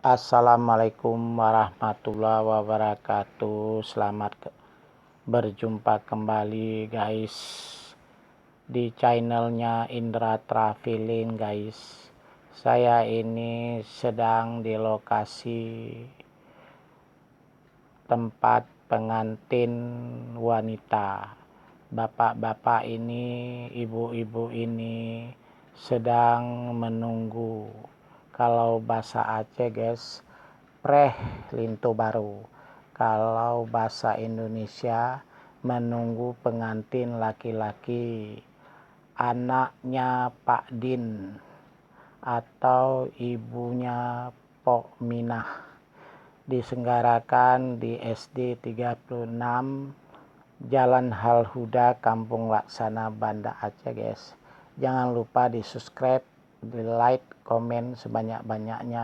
Assalamualaikum warahmatullahi wabarakatuh. Selamat berjumpa kembali guys di channelnya Indra Traveling guys. Saya ini sedang di lokasi tempat pengantin wanita. Bapak-bapak ini, ibu-ibu ini sedang menunggu. Kalau bahasa Aceh guys, preh lintu baru. Kalau bahasa Indonesia, menunggu pengantin laki-laki, anaknya Pak Din atau ibunya Pok Minah. Diselenggarakan di SD 36 Jalan Hal Huda, Kampung Laksana, Banda Aceh guys. Jangan lupa di subscribe, di like, komen sebanyak-banyaknya.